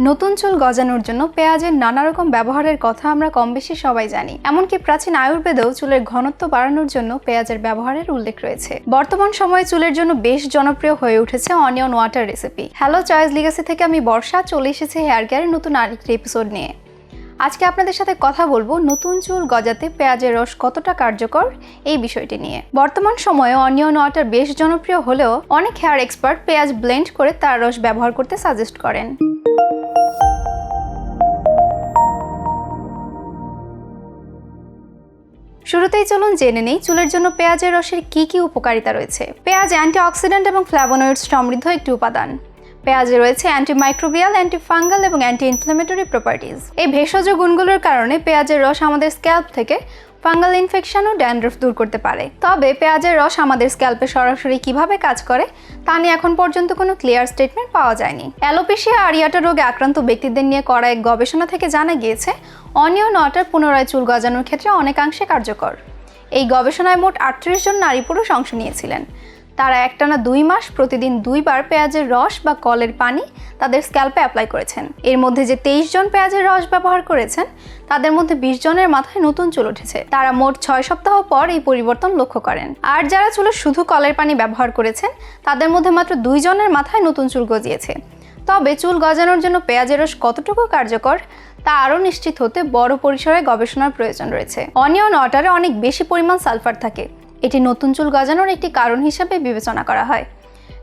নতুন চুল গজানোর জন্য পেঁয়াজের নানা রকম ব্যবহারের কথা আমরা কম বেশি সবাই জানি। এমনকি প্রাচীন আয়ুর্বেদেও চুলের ঘনত্ব বাড়ানোর জন্য পেঁয়াজের ব্যবহারের উল্লেখ রয়েছে। বর্তমান সময়ে চুলের জন্য বেশ জনপ্রিয় হয়ে উঠেছে onion water recipe. Hello choice Legacy থেকে আমি বর্ষা চলে এসেছি হেয়ার কেয়ারের নতুন আরেকটি এপিসোড নিয়ে। আজকে আপনাদের সাথে কথা বলবো নতুন চুল গজাতে পেঁয়াজের রস কতটা কার্যকর এই বিষয়টি নিয়ে। বর্তমান সময়ে অনিয়ন ওয়াটার বেশ জনপ্রিয় হলেও অনেক হেয়ার এক্সপার্ট পেঁয়াজ ব্লেন্ড করে তার রস ব্যবহার করতে সাজেস্ট করেন। শুরুতেই চলুন জেনে নেই চুলের জন্য পেঁয়াজের রসের কি কি উপকারিতা রয়েছে। পেঁয়াজ অ্যান্টিঅক্সিডেন্ট এবং ফ্ল্যাভোনয়েডস সমৃদ্ধ একটি উপাদান। পেঁয়াজে রয়েছে অ্যান্টিমাইক্রোবিয়াল, অ্যান্টিফাঙ্গাল এবং অ্যান্টি ইনফ্ল্যামেটরি প্রপার্টিজ। এই ভেষজ গুণগুলোর কারণে পেঁয়াজের রস আমাদের স্ক্যাল্প থেকে ফাঙ্গাল ইনফেকশন ও ড্যান্ড্রফ দূর করতে পারে। তবে পেঁয়াজের রস আমাদের স্ক্যাল্পে সরাসরি কিভাবে কাজ করে তা নিয়ে এখন পর্যন্ত কোনো ক্লিয়ার স্টেটমেন্ট পাওয়া যায়নি। অ্যালোপেশিয়া আরিয়াটা রোগে আক্রান্ত ব্যক্তিদের নিয়ে করা এক গবেষণা থেকে জানা গিয়েছে অনিয়ন ওয়াটার পুনরায় চুল গজানোর ক্ষেত্রে অনেকাংশে কার্যকর। এই গবেষণায় মোট 38 জন নারী পুরুষ অংশ নিয়েছিলেন। তারা একটানা 2 মাস প্রতিদিন 2 বার পেঁয়াজের রস বা কলের পানি তাদের স্ক্যাল্পে অ্যাপ্লাই করেছেন। এর মধ্যে যে 23 জন পেঁয়াজের রস ব্যবহার করেছেন তাদের মধ্যে 20 জনের মাথায় নতুন চুল উঠেছে। তারা মোট 6 সপ্তাহ পর এই পরিবর্তন লক্ষ্য করেন। আর যারা চুলে শুধু কলের পানি ব্যবহার করেছেন তাদের মধ্যে মাত্র 2 জনের মাথায় নতুন চুল গজিয়েছে। তবে চুল গজানোর জন্য পেঁয়াজের রস কতটুকু কার্যকর তা আরও নিশ্চিত হতে বড় পরিসরে গবেষণার প্রয়োজন রয়েছে। অনিয়ন ওয়াটারে অনেক বেশি পরিমাণ সালফার থাকে। এটি নতুন চুল গজানোর একটি কারণ হিসেবে বিবেচনা করা হয়।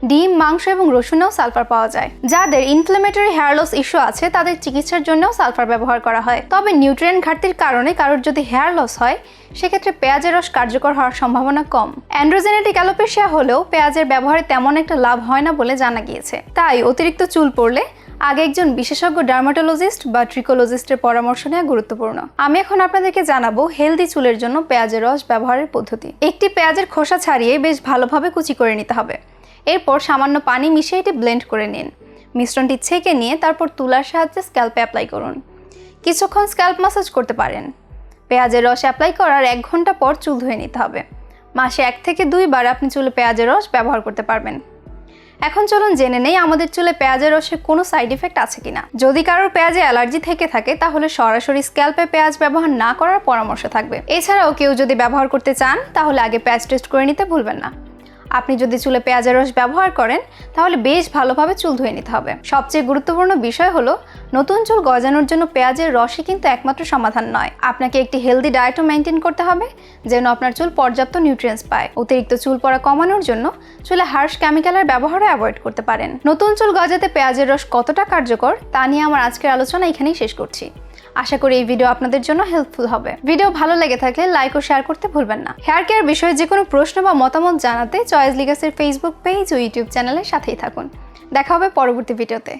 ডিম, মাংস এবং রসুনেও সালফার পাওয়া যায়। যাদের ইনফ্ল্যামেটরি হেয়ার লস ইস্যু আছে তাদের চিকিৎসার জন্যও সালফার ব্যবহার করা হয়। তবে নিউট্রিয়েন্ট ঘাটতির কারণে কারোর যদি হেয়ার লস হয় সেক্ষেত্রে পেঁয়াজের রস কার্যকর হওয়ার সম্ভাবনা কম। অ্যান্ড্রোজেনেটিক অ্যালোপেশিয়া হলেও পেঁয়াজের ব্যবহারে তেমন একটা লাভ হয় না বলে জানা গিয়েছে। তাই অতিরিক্ত চুল পড়লে আগে একজন বিশেষজ্ঞ ডার্মাটোলজিস্ট বা ট্রিকোলজিস্টের পরামর্শ নেওয়া গুরুত্বপূর্ণ। আমি এখন আপনাদেরকে জানাবো হেলদি চুলের জন্য পেঁয়াজের রস ব্যবহারের পদ্ধতি। একটি পেঁয়াজের খোসা ছাড়িয়ে বেশ ভালোভাবে কুচি করে নিতে হবে। এরপর সামান্য পানি মিশিয়ে এটি ব্লেন্ড করে নিন। মিশ্রণটি ছেঁকে নিয়ে তারপর তুলার সাহায্যে স্ক্যাল্পে অ্যাপ্লাই করুন। কিছুক্ষণ স্ক্যাল্প ম্যাসাজ করতে পারেন। পেঁয়াজের রস অ্যাপ্লাই করার 1 ঘন্টা পর চুল ধুয়ে নিতে হবে। মাসে 1 থেকে 2 বার আপনি চুলে পেঁয়াজের রস ব্যবহার করতে পারবেন। এখন চলুন জেনে নেই আমাদের চুলে পেঁয়াজের রসের কোনো সাইড ইফেক্ট আছে কিনা। যদি কারোর পেঁয়াজে অ্যালার্জি থেকে থাকে তাহলে সরাসরি স্ক্যাল্পে পেঁয়াজ ব্যবহার না করার পরামর্শ থাকবে। এছাড়াও কেউ যদি ব্যবহার করতে চান তাহলে আগে পেঁয়াজ টেস্ট করে নিতে ভুলবেন না। আপনি যদি চুলে পেঁয়াজের রস ব্যবহার করেন তাহলে বেশ ভালোভাবে চুল ধুয়ে নিতে হবে। সবচেয়ে গুরুত্বপূর্ণ বিষয় হলো নতুন চুল গজানোর জন্য পেঁয়াজের রসই কিন্তু একমাত্র সমাধান নয়। আপনাকে একটি হেলদি ডায়েটও মেনটেন করতে হবে যেন আপনার চুল পর্যাপ্ত নিউট্রিয়েন্টস পায়। অতিরিক্ত চুল পড়া কমানোর জন্য চুলে হার্শ কেমিক্যালের ব্যবহারও অ্যাভয়েড করতে পারেন। নতুন চুল গজাতে পেঁয়াজের রস কতটা কার্যকর তা নিয়ে আমার আজকের আলোচনা এখানেই শেষ করছি। আশা করি এই ভিডিও আপনাদের জন্য হেল্পফুল হবে। ভিডিও ভালো লেগে থাকলে লাইক ও শেয়ার করতে ভুলবেন না। হেয়ার কেয়ার বিষয়ে যে কোনো প্রশ্ন বা মতামত জানাতে চয়েস লিগাসির ফেসবুক পেজ ও ইউটিউব চ্যানেলের সাথেই থাকুন। দেখা হবে পরবর্তী ভিডিওতে।